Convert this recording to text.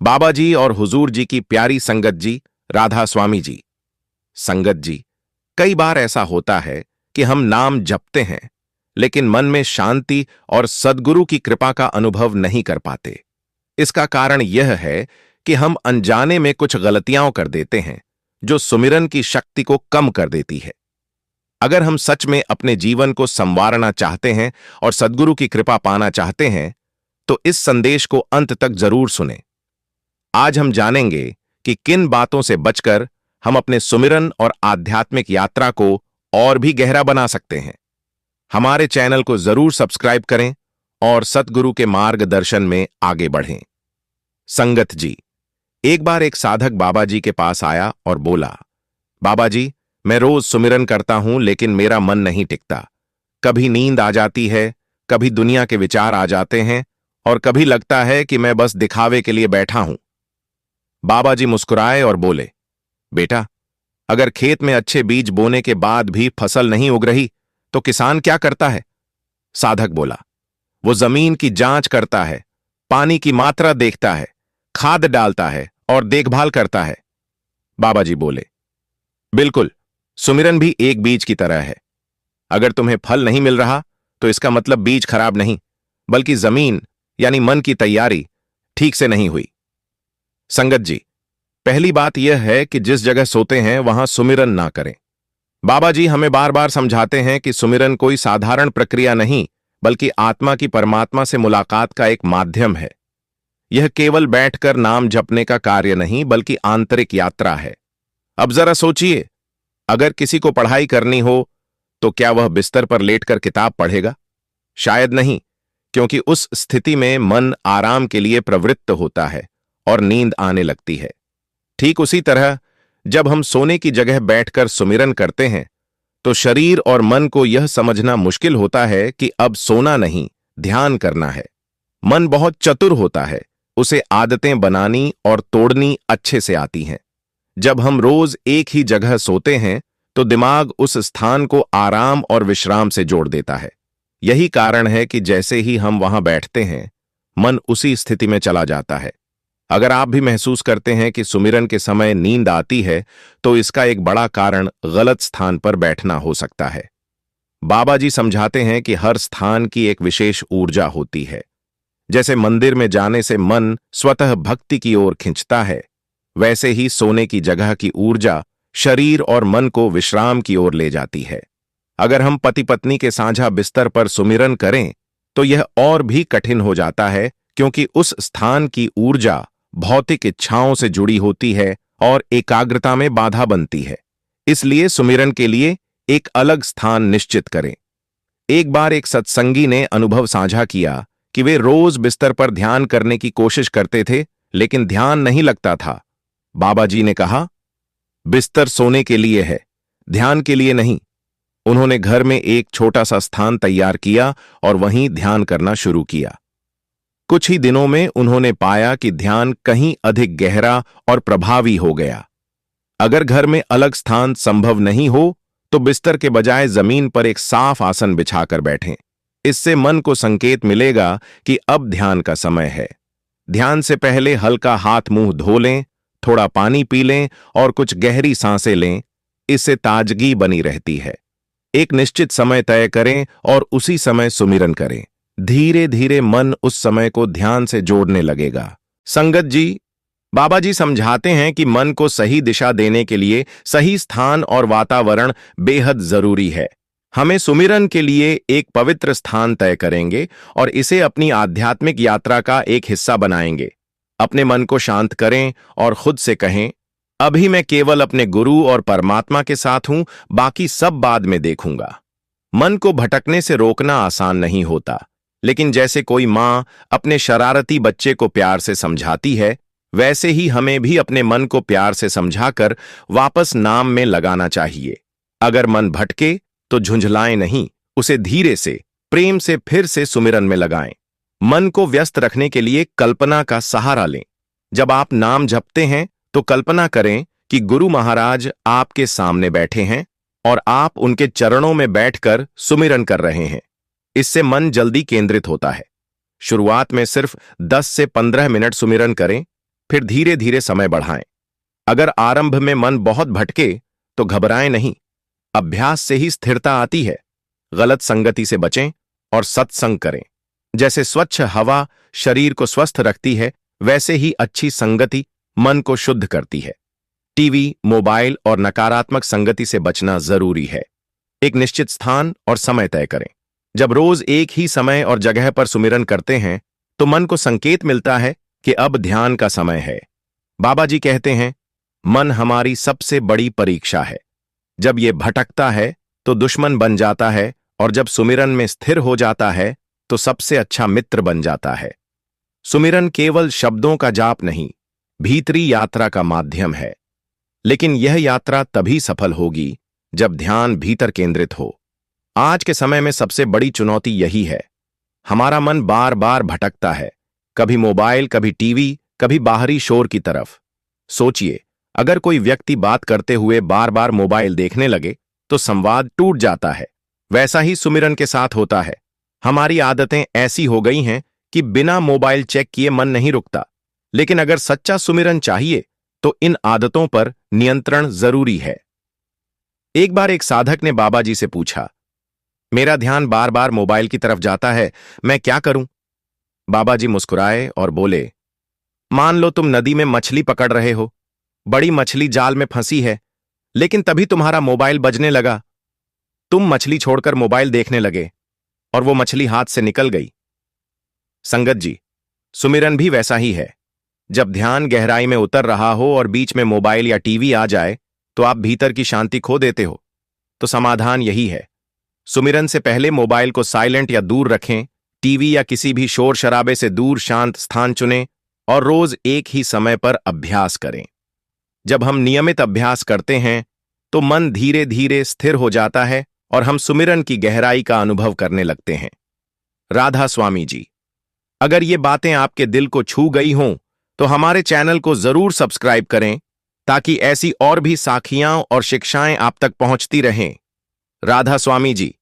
बाबा जी और हुजूर जी की प्यारी संगत जी, राधा स्वामी जी। संगत जी, कई बार ऐसा होता है कि हम नाम जपते हैं लेकिन मन में शांति और सद्गुरु की कृपा का अनुभव नहीं कर पाते। इसका कारण यह है कि हम अनजाने में कुछ गलतियां कर देते हैं जो सुमिरन की शक्ति को कम कर देती है। अगर हम सच में अपने जीवन को संवारना चाहते हैं और सद्गुरु की कृपा पाना चाहते हैं तो इस संदेश को अंत तक जरूर सुनें। आज हम जानेंगे कि किन बातों से बचकर हम अपने सुमिरन और आध्यात्मिक यात्रा को और भी गहरा बना सकते हैं। हमारे चैनल को जरूर सब्सक्राइब करें और सतगुरु के मार्गदर्शन में आगे बढ़ें। संगत जी, एक बार एक साधक बाबा जी के पास आया और बोला, बाबा जी, मैं रोज सुमिरन करता हूं लेकिन मेरा मन नहीं टिकता। कभी नींद आ जाती है, कभी दुनिया के विचार आ जाते हैं और कभी लगता है कि मैं बस दिखावे के लिए बैठा हूं। बाबा जी मुस्कुराए और बोले, बेटा, अगर खेत में अच्छे बीज बोने के बाद भी फसल नहीं उग रही तो किसान क्या करता है? साधक बोला, वो जमीन की जांच करता है, पानी की मात्रा देखता है, खाद डालता है और देखभाल करता है। बाबा जी बोले, बिल्कुल, सुमिरन भी एक बीज की तरह है। अगर तुम्हें फल नहीं मिल रहा तो इसका मतलब बीज खराब नहीं, बल्कि जमीन यानी मन की तैयारी ठीक से नहीं हुई। संगत जी, पहली बात यह है कि जिस जगह सोते हैं वहां सुमिरन ना करें। बाबा जी हमें बार बार समझाते हैं कि सुमिरन कोई साधारण प्रक्रिया नहीं, बल्कि आत्मा की परमात्मा से मुलाकात का एक माध्यम है। यह केवल बैठकर नाम जपने का कार्य नहीं, बल्कि आंतरिक यात्रा है। अब जरा सोचिए, अगर किसी को पढ़ाई करनी हो तो क्या वह बिस्तर पर लेटकर किताब पढ़ेगा? शायद नहीं, क्योंकि उस स्थिति में मन आराम के लिए प्रवृत्त होता है और नींद आने लगती है। ठीक उसी तरह जब हम सोने की जगह बैठकर सुमिरन करते हैं तो शरीर और मन को यह समझना मुश्किल होता है कि अब सोना नहीं, ध्यान करना है। मन बहुत चतुर होता है, उसे आदतें बनानी और तोड़नी अच्छे से आती हैं। जब हम रोज एक ही जगह सोते हैं तो दिमाग उस स्थान को आराम और विश्राम से जोड़ देता है। यही कारण है कि जैसे ही हम वहां बैठते हैं, मन उसी स्थिति में चला जाता है। अगर आप भी महसूस करते हैं कि सुमिरन के समय नींद आती है तो इसका एक बड़ा कारण गलत स्थान पर बैठना हो सकता है। बाबा जी समझाते हैं कि हर स्थान की एक विशेष ऊर्जा होती है। जैसे मंदिर में जाने से मन स्वतः भक्ति की ओर खिंचता है, वैसे ही सोने की जगह की ऊर्जा शरीर और मन को विश्राम की ओर ले जाती है। अगर हम पति पत्नी के साझा बिस्तर पर सुमिरन करें तो यह और भी कठिन हो जाता है, क्योंकि उस स्थान की ऊर्जा भौतिक इच्छाओं से जुड़ी होती है और एकाग्रता में बाधा बनती है। इसलिए सुमिरन के लिए एक अलग स्थान निश्चित करें। एक बार एक सत्संगी ने अनुभव साझा किया कि वे रोज बिस्तर पर ध्यान करने की कोशिश करते थे लेकिन ध्यान नहीं लगता था। बाबा जी ने कहा, बिस्तर सोने के लिए है, ध्यान के लिए नहीं। उन्होंने घर में एक छोटा सा स्थान तैयार किया और वहीं ध्यान करना शुरू किया। कुछ ही दिनों में उन्होंने पाया कि ध्यान कहीं अधिक गहरा और प्रभावी हो गया। अगर घर में अलग स्थान संभव नहीं हो तो बिस्तर के बजाय जमीन पर एक साफ आसन बिछाकर बैठें। इससे मन को संकेत मिलेगा कि अब ध्यान का समय है। ध्यान से पहले हल्का हाथ मुंह धो लें, थोड़ा पानी पी लें और कुछ गहरी सांसें लें। इससे ताजगी बनी रहती है। एक निश्चित समय तय करें और उसी समय सुमिरन करें। धीरे धीरे मन उस समय को ध्यान से जोड़ने लगेगा। संगत जी, बाबा जी समझाते हैं कि मन को सही दिशा देने के लिए सही स्थान और वातावरण बेहद जरूरी है। हमें सुमिरन के लिए एक पवित्र स्थान तय करेंगे और इसे अपनी आध्यात्मिक यात्रा का एक हिस्सा बनाएंगे। अपने मन को शांत करें और खुद से कहें, अभी मैं केवल अपने गुरु और परमात्मा के साथ हूं, बाकी सब बाद में देखूंगा। मन को भटकने से रोकना आसान नहीं होता, लेकिन जैसे कोई मां अपने शरारती बच्चे को प्यार से समझाती है, वैसे ही हमें भी अपने मन को प्यार से समझाकर वापस नाम में लगाना चाहिए। अगर मन भटके तो झुंझलाएं नहीं, उसे धीरे से प्रेम से फिर से सुमिरन में लगाएं। मन को व्यस्त रखने के लिए कल्पना का सहारा लें। जब आप नाम जपते हैं तो कल्पना करें कि गुरु महाराज आपके सामने बैठे हैं और आप उनके चरणों में बैठकर सुमिरन कर रहे हैं। इससे मन जल्दी केंद्रित होता है। शुरुआत में सिर्फ 10 से 15 मिनट सुमिरन करें, फिर धीरे धीरे समय बढ़ाएं। अगर आरंभ में मन बहुत भटके तो घबराएं नहीं, अभ्यास से ही स्थिरता आती है। गलत संगति से बचें और सत्संग करें। जैसे स्वच्छ हवा शरीर को स्वस्थ रखती है, वैसे ही अच्छी संगति मन को शुद्ध करती है। टीवी, मोबाइल और नकारात्मक संगति से बचना जरूरी है। एक निश्चित स्थान और समय तय करें। जब रोज एक ही समय और जगह पर सुमिरन करते हैं तो मन को संकेत मिलता है कि अब ध्यान का समय है। बाबा जी कहते हैं, मन हमारी सबसे बड़ी परीक्षा है। जब ये भटकता है तो दुश्मन बन जाता है, और जब सुमिरन में स्थिर हो जाता है तो सबसे अच्छा मित्र बन जाता है। सुमिरन केवल शब्दों का जाप नहीं, भीतरी यात्रा का माध्यम है। लेकिन यह यात्रा तभी सफल होगी जब ध्यान भीतर केंद्रित हो। आज के समय में सबसे बड़ी चुनौती यही है। हमारा मन बार बार भटकता है, कभी मोबाइल, कभी टीवी, कभी बाहरी शोर की तरफ। सोचिए, अगर कोई व्यक्ति बात करते हुए बार बार मोबाइल देखने लगे तो संवाद टूट जाता है। वैसा ही सुमिरन के साथ होता है। हमारी आदतें ऐसी हो गई हैं कि बिना मोबाइल चेक किए मन नहीं रुकता। लेकिन अगर सच्चा सुमिरन चाहिए तो इन आदतों पर नियंत्रण जरूरी है। एक बार एक साधक ने बाबा जी से पूछा, मेरा ध्यान बार बार मोबाइल की तरफ जाता है, मैं क्या करूं? बाबा जी मुस्कुराए और बोले, मान लो तुम नदी में मछली पकड़ रहे हो। बड़ी मछली जाल में फंसी है, लेकिन तभी तुम्हारा मोबाइल बजने लगा। तुम मछली छोड़कर मोबाइल देखने लगे और वो मछली हाथ से निकल गई। संगत जी, सुमिरन भी वैसा ही है। जब ध्यान गहराई में उतर रहा हो और बीच में मोबाइल या टीवी आ जाए तो आप भीतर की शांति खो देते हो। तो समाधान यही है, सुमिरन से पहले मोबाइल को साइलेंट या दूर रखें, टीवी या किसी भी शोर शराबे से दूर शांत स्थान चुनें और रोज एक ही समय पर अभ्यास करें। जब हम नियमित अभ्यास करते हैं तो मन धीरे धीरे स्थिर हो जाता है और हम सुमिरन की गहराई का अनुभव करने लगते हैं। राधा स्वामी जी, अगर ये बातें आपके दिल को छू गई हों तो हमारे चैनल को जरूर सब्सक्राइब करें, ताकि ऐसी और भी साखियां और शिक्षाएं आप तक पहुंचती रहें। राधा स्वामी जी।